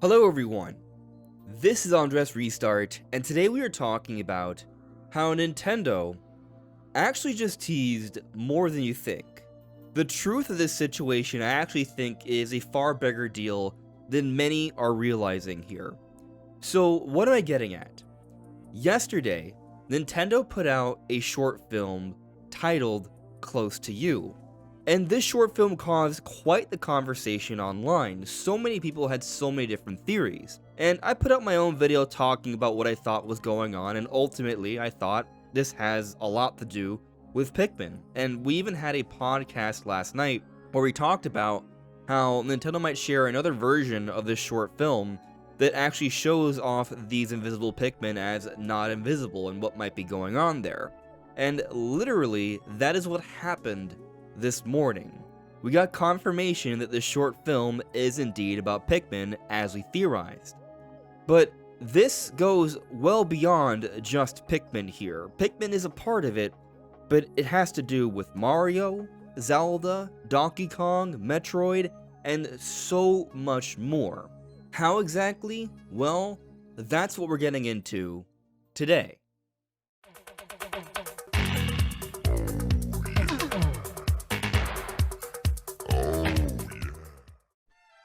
Hello everyone, this is AndresRestart, and today we are talking about how Nintendo actually just teased more than you think. The truth of this situation I actually think is a far bigger deal than many are realizing here. So what am I getting at? Yesterday, Nintendo put out a short film titled Close to You. And this short film caused quite the conversation online. So many people had so many different theories. And I put out my own video talking about what I thought was going on, and ultimately I thought this has a lot to do with Pikmin. And we even had a podcast last night where we talked about how Nintendo might share another version of this short film that actually shows off these invisible Pikmin as not invisible and what might be going on there. And literally, that is what happened this morning. We got confirmation that this short film is indeed about Pikmin as we theorized. But this goes well beyond just Pikmin here. Pikmin is a part of it, but it has to do with Mario, Zelda, Donkey Kong, Metroid, and so much more. How exactly? Well, that's what we're getting into today.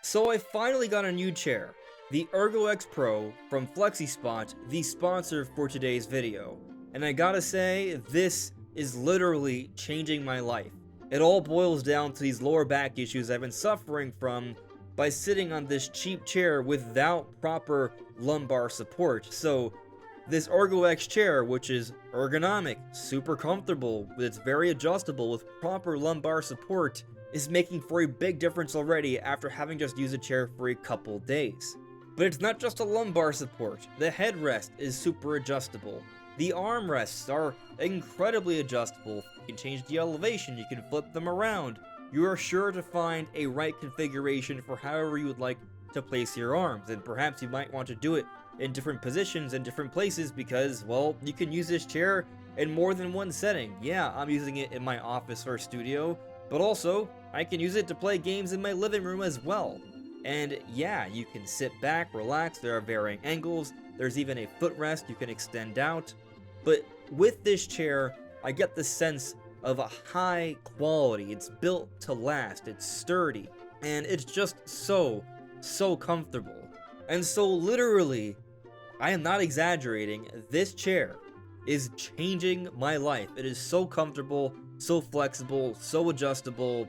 So I finally got a new chair, the ErgoX Pro from FlexiSpot, the sponsor for today's video. And I gotta say, this is literally changing my life. It all boils down to these lower back issues I've been suffering from by sitting on this cheap chair without proper lumbar support. So this ErgoX chair, which is ergonomic, super comfortable, it's very adjustable with proper lumbar support, is making for a big difference already after having just used a chair for a couple days. But it's not just a lumbar support. The headrest is super adjustable. The armrests are incredibly adjustable. You can change the elevation, you can flip them around. You are sure to find a right configuration for however you would like to place your arms, and perhaps you might want to do it in different positions and different places because, well, you can use this chair in more than one setting. Yeah, I'm using it in my office or studio, but also, I can use it to play games in my living room as well. And yeah, you can sit back, relax, there are varying angles, there's even a footrest you can extend out. But with this chair, I get the sense of a high quality. It's built to last, it's sturdy, and it's just so comfortable. And so literally, I am not exaggerating, this chair is changing my life. It is so comfortable, so flexible, so adjustable,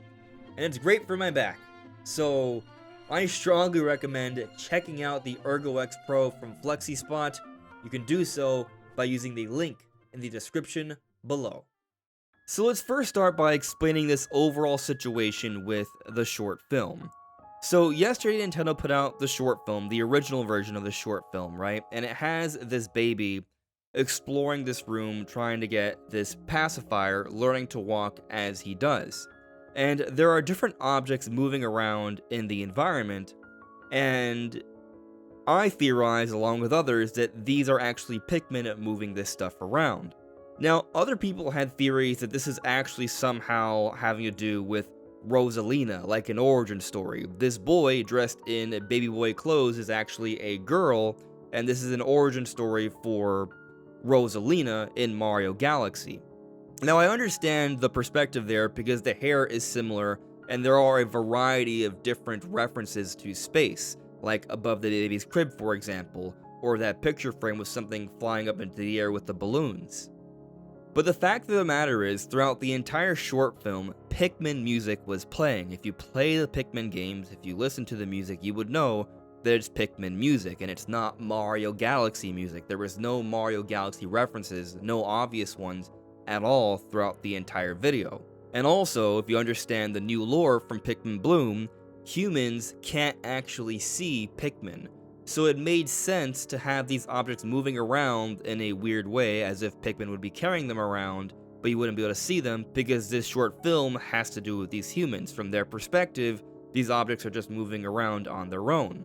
and it's great for my back. So I strongly recommend checking out the ErgoX Pro from FlexiSpot. You can do so by using the link in the description below. So let's first start by explaining this overall situation with the short film. So yesterday Nintendo put out the short film, the original version of the short film, right? And it has this baby exploring this room, trying to get this pacifier, learning to walk as he does. And there are different objects moving around in the environment, and I theorize, along with others, that these are actually Pikmin moving this stuff around. Now, other people had theories that this is actually somehow having to do with Rosalina, like an origin story. This boy dressed in baby boy clothes is actually a girl, and this is an origin story for Rosalina in Mario Galaxy. Now, I understand the perspective there because the hair is similar, and there are a variety of different references to space, like above the baby's crib, for example, or that picture frame with something flying up into the air with the balloons. But the fact of the matter is, throughout the entire short film, Pikmin music was playing. If you play the Pikmin games, if you listen to the music, you would know that it's Pikmin music, and it's not Mario Galaxy music. There was no Mario Galaxy references, no obvious ones at all throughout the entire video. And also, if you understand the new lore from Pikmin Bloom, humans can't actually see Pikmin. So it made sense to have these objects moving around in a weird way, as if Pikmin would be carrying them around, but you wouldn't be able to see them because this short film has to do with these humans. From their perspective, these objects are just moving around on their own.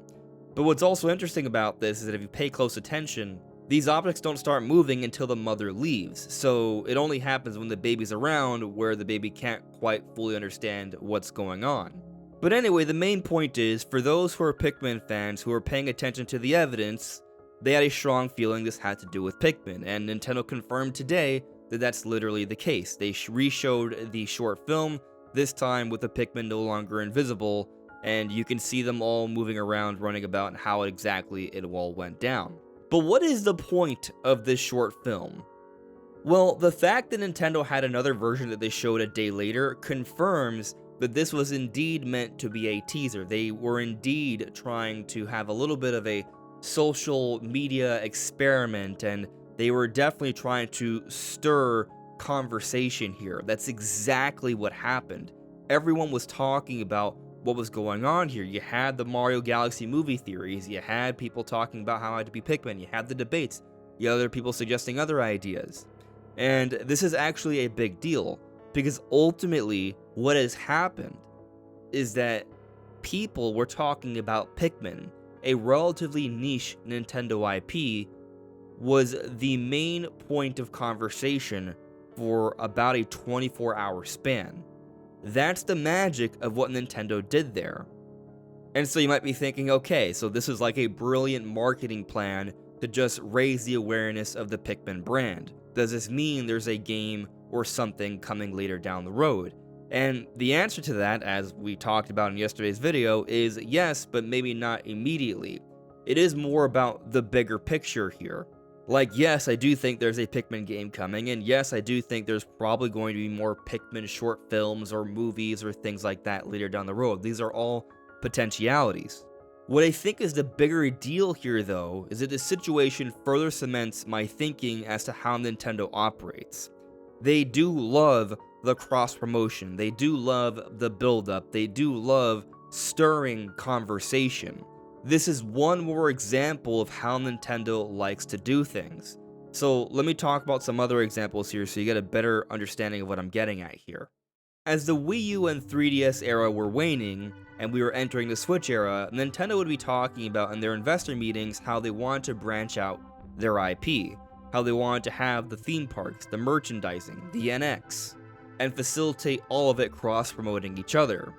But what's also interesting about this is that if you pay close attention, these objects don't start moving until the mother leaves, so it only happens when the baby's around, where the baby can't quite fully understand what's going on. But anyway, the main point is, for those who are Pikmin fans who are paying attention to the evidence, they had a strong feeling this had to do with Pikmin, and Nintendo confirmed today that that's literally the case. They re-showed the short film, this time with the Pikmin no longer invisible, and you can see them all moving around, running about, and how exactly it all went down. But what is the point of this short film? Well, the fact that Nintendo had another version that they showed a day later confirms that this was indeed meant to be a teaser. They were indeed trying to have a little bit of a social media experiment, and they were definitely trying to stir conversation here. That's exactly what happened. Everyone was talking about what was going on here. You had the Mario Galaxy movie theories, you had people talking about how it had to be Pikmin, you had the debates, you had other people suggesting other ideas. And this is actually a big deal, because ultimately, what has happened is that people were talking about Pikmin, a relatively niche Nintendo IP, was the main point of conversation for about a 24-hour span. That's the magic of what Nintendo did there. And so you might be thinking, okay, so this is like a brilliant marketing plan to just raise the awareness of the Pikmin brand. Does this mean there's a game or something coming later down the road? And the answer to that, as we talked about in yesterday's video, is yes, but maybe not immediately. It is more about the bigger picture here. Like, yes, I do think there's a Pikmin game coming, and yes, I do think there's probably going to be more Pikmin short films or movies or things like that later down the road. These are all potentialities. What I think is the bigger deal here, though, is that the situation further cements my thinking as to how Nintendo operates. They do love the cross-promotion, they do love the build-up, they do love stirring conversation. This is one more example of how Nintendo likes to do things. So let me talk about some other examples here so you get a better understanding of what I'm getting at here. As the Wii U and 3DS era were waning, and we were entering the Switch era, Nintendo would be talking about in their investor meetings how they wanted to branch out their IP, how they wanted to have the theme parks, the merchandising, the NX, and facilitate all of it cross-promoting each other.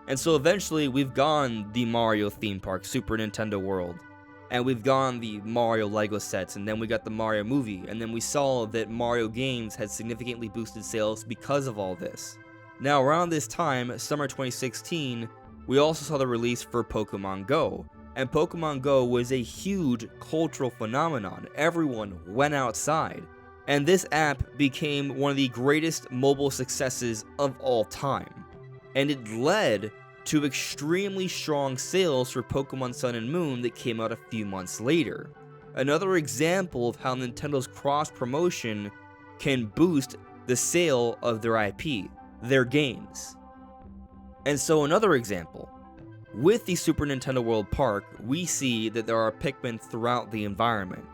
And so eventually we've gone the Mario theme park, Super Nintendo World, and we've gone the Mario Lego sets, and then we got the Mario movie, and then we saw that Mario games had significantly boosted sales because of all this. Now around this time, summer 2016, we also saw the release for Pokemon Go, and Pokemon Go was a huge cultural phenomenon. Everyone went outside, and this app became one of the greatest mobile successes of all time. And it led to extremely strong sales for Pokemon Sun and Moon that came out a few months later. Another example of how Nintendo's cross-promotion can boost the sale of their IP, their games. And so another example, with the Super Nintendo World Park, we see that there are Pikmin throughout the environment.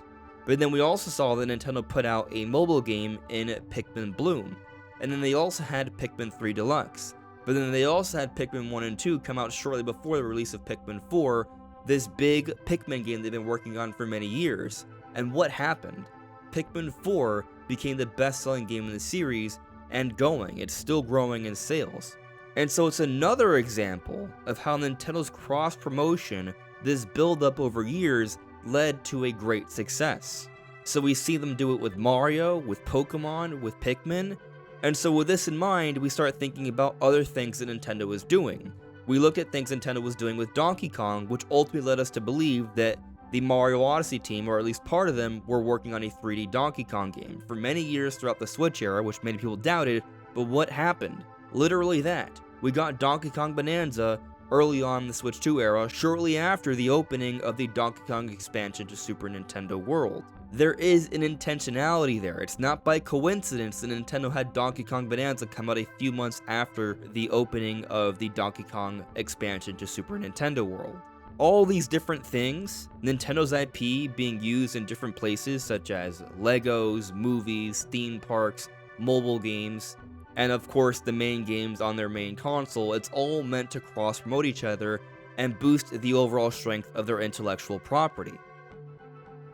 But then we also saw that Nintendo put out a mobile game in Pikmin Bloom, and then they also had Pikmin 3 Deluxe. But then they also had Pikmin 1 and 2 come out shortly before the release of Pikmin 4, this big Pikmin game they've been working on for many years. And what happened? Pikmin 4 became the best-selling game in the series, and going. It's still growing in sales. And so it's another example of how Nintendo's cross-promotion, this build-up over years, led to a great success. So we see them do it with Mario, with Pokemon, with Pikmin. And so with this in mind, we start thinking about other things that Nintendo was doing. We look at things Nintendo was doing with Donkey Kong, which ultimately led us to believe that the Mario Odyssey team, or at least part of them, were working on a 3D Donkey Kong game for many years throughout the Switch era, which many people doubted, but what happened? Literally that. We got Donkey Kong Bonanza early on in the Switch 2 era, shortly after the opening of the Donkey Kong expansion to Super Nintendo World. There is an intentionality there. It's not by coincidence that Nintendo had Donkey Kong Bonanza come out a few months after the opening of the Donkey Kong expansion to Super Nintendo World. All these different things, Nintendo's IP being used in different places such as Legos, movies, theme parks, mobile games, and of course the main games on their main console, it's all meant to cross-promote each other and boost the overall strength of their intellectual property.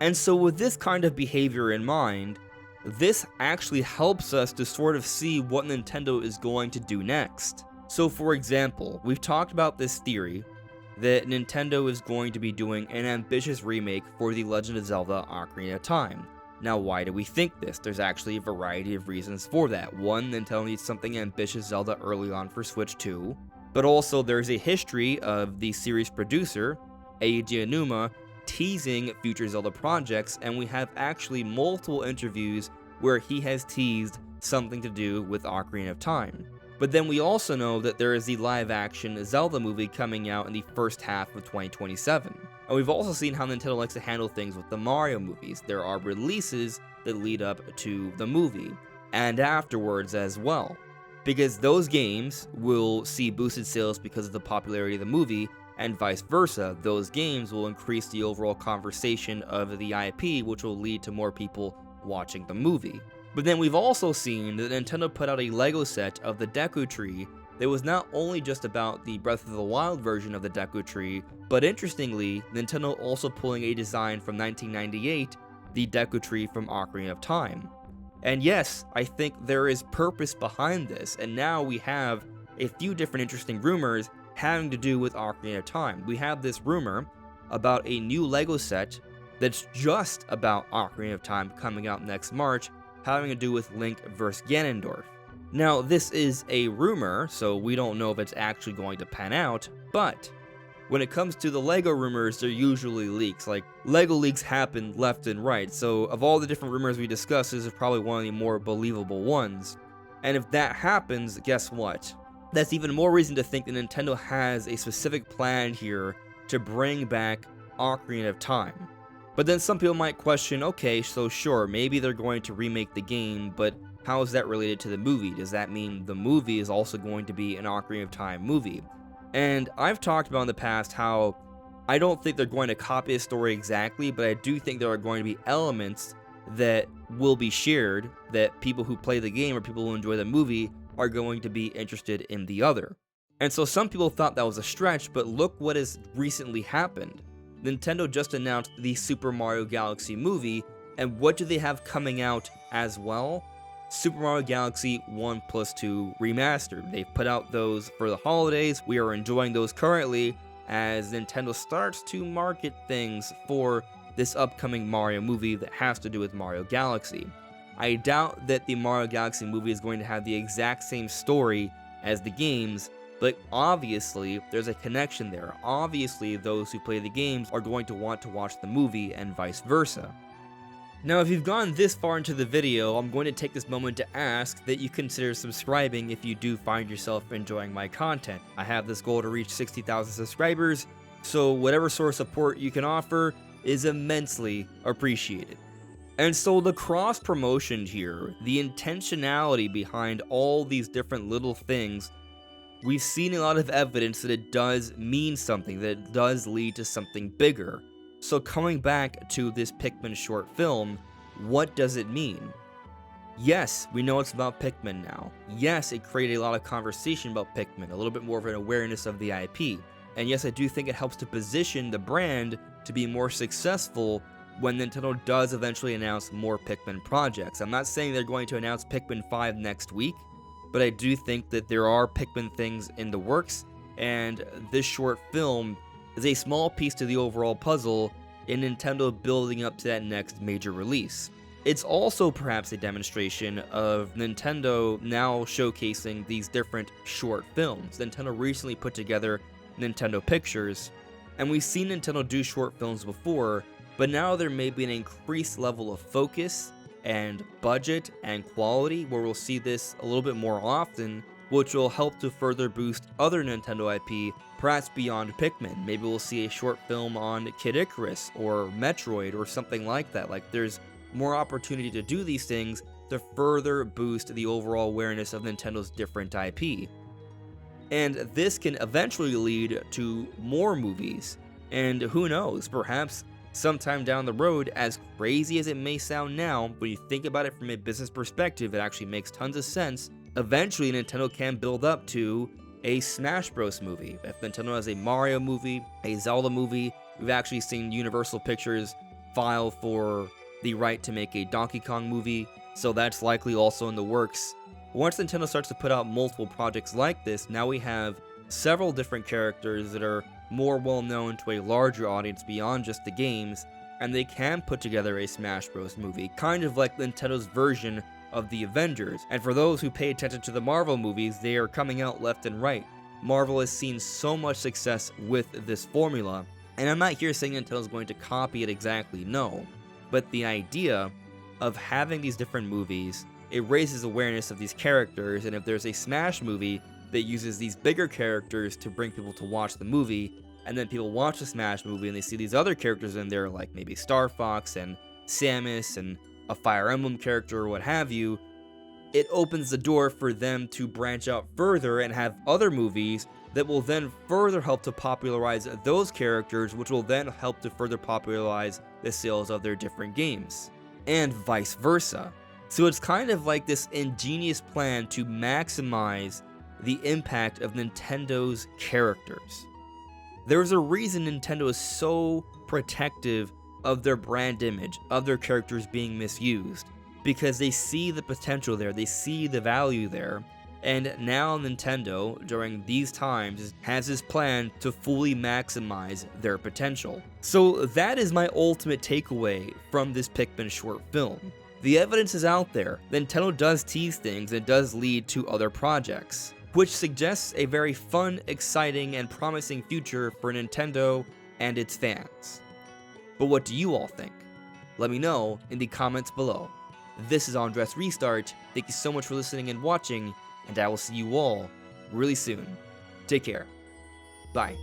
And so with this kind of behavior in mind, this actually helps us to sort of see what Nintendo is going to do next. So for example, we've talked about this theory that Nintendo is going to be doing an ambitious remake for The Legend of Zelda Ocarina of Time. Now, why do we think this? There's actually a variety of reasons for that. One, Nintendo needs something ambitious Zelda early on for Switch 2, but also there's a history of the series producer, Eiji Aonuma, teasing future Zelda projects, and we have actually multiple interviews where he has teased something to do with Ocarina of Time. But then we also know that there is the live-action Zelda movie coming out in the first half of 2027. And we've also seen how Nintendo likes to handle things with the Mario movies. There are releases that lead up to the movie, and afterwards as well. Because those games will see boosted sales because of the popularity of the movie, and vice versa. Those games will increase the overall conversation of the IP, which will lead to more people watching the movie. But then we've also seen that Nintendo put out a Lego set of the Deku Tree that was not only just about the Breath of the Wild version of the Deku Tree, but interestingly, Nintendo also pulling a design from 1998, the Deku Tree from Ocarina of Time. And yes, I think there is purpose behind this, and now we have a few different interesting rumors having to do with Ocarina of Time. We have this rumor about a new Lego set that's just about Ocarina of Time coming out next March, having to do with Link vs. Ganondorf. Now, this is a rumor, so we don't know if it's actually going to pan out, but when it comes to the Lego rumors, they're usually leaks. Like, Lego leaks happen left and right, so of all the different rumors we discussed, this is probably one of the more believable ones. And if that happens, guess what? That's even more reason to think that Nintendo has a specific plan here to bring back Ocarina of Time. But then some people might question, okay, so sure, maybe they're going to remake the game, but how is that related to the movie? Does that mean the movie is also going to be an Ocarina of Time movie? And I've talked about in the past how I don't think they're going to copy the story exactly, but I do think there are going to be elements that will be shared that people who play the game or people who enjoy the movie are going to be interested in the other. And so some people thought that was a stretch, but look what has recently happened. Nintendo just announced the Super Mario Galaxy movie, and what do they have coming out as well? Super Mario Galaxy 1+2 Remastered. They've put out those for the holidays. We are enjoying those currently as Nintendo starts to market things for this upcoming Mario movie that has to do with Mario Galaxy. I doubt that the Mario Galaxy movie is going to have the exact same story as the games, but obviously, there's a connection there. Obviously, those who play the games are going to want to watch the movie and vice versa. Now, if you've gone this far into the video, I'm going to take this moment to ask that you consider subscribing if you do find yourself enjoying my content. I have this goal to reach 60,000 subscribers, so whatever sort of support you can offer is immensely appreciated. And so the cross-promotion here, the intentionality behind all these different little things, we've seen a lot of evidence that it does mean something, that it does lead to something bigger. So coming back to this Pikmin short film, what does it mean? Yes, we know it's about Pikmin now. Yes, it created a lot of conversation about Pikmin, a little bit more of an awareness of the IP. And yes, I do think it helps to position the brand to be more successful when Nintendo does eventually announce more Pikmin projects. I'm not saying they're going to announce Pikmin 5 next week, but I do think that there are Pikmin things in the works, and this short film is a small piece to the overall puzzle in Nintendo building up to that next major release. It's also perhaps a demonstration of Nintendo now showcasing these different short films. Nintendo recently put together Nintendo Pictures, and we've seen Nintendo do short films before, but now there may be an increased level of focus and budget and quality where we'll see this a little bit more often, which will help to further boost other Nintendo IP, perhaps beyond Pikmin. Maybe we'll see a short film on Kid Icarus or Metroid or something like that. Like, there's more opportunity to do these things to further boost the overall awareness of Nintendo's different IP. And this can eventually lead to more movies. And who knows, perhaps sometime down the road, as crazy as it may sound now, when you think about it from a business perspective, it actually makes tons of sense. Eventually, Nintendo can build up to a Smash Bros. Movie. If Nintendo has a Mario movie, a Zelda movie, we've actually seen Universal Pictures file for the right to make a Donkey Kong movie, so that's likely also in the works. Once Nintendo starts to put out multiple projects like this, now we have several different characters that are more well known to a larger audience beyond just the games, and they can put together a Smash Bros. Movie, kind of like Nintendo's version of the Avengers. And for those who pay attention to the Marvel movies, they are coming out left and right. Marvel has seen so much success with this formula, and I'm not here saying Nintendo's going to copy it exactly, no, but the idea of having these different movies, it raises awareness of these characters, and if there's a Smash movie that uses these bigger characters to bring people to watch the movie, and then people watch the Smash movie and they see these other characters in there, like maybe Star Fox and Samus and a Fire Emblem character or what have you, it opens the door for them to branch out further and have other movies that will then further help to popularize those characters, which will then help to further popularize the sales of their different games, and vice versa. So it's kind of like this ingenious plan to maximize the impact of Nintendo's characters. There's a reason Nintendo is so protective of their brand image, of their characters being misused, because they see the potential there, they see the value there, and now Nintendo, during these times, has this plan to fully maximize their potential. So that is my ultimate takeaway from this Pikmin short film. The evidence is out there. Nintendo does tease things and does lead to other projects, which suggests a very fun, exciting, and promising future for Nintendo and its fans. But what do you all think? Let me know in the comments below. This is AndresRestart. Thank you so much for listening and watching, and I will see you all really soon. Take care. Bye.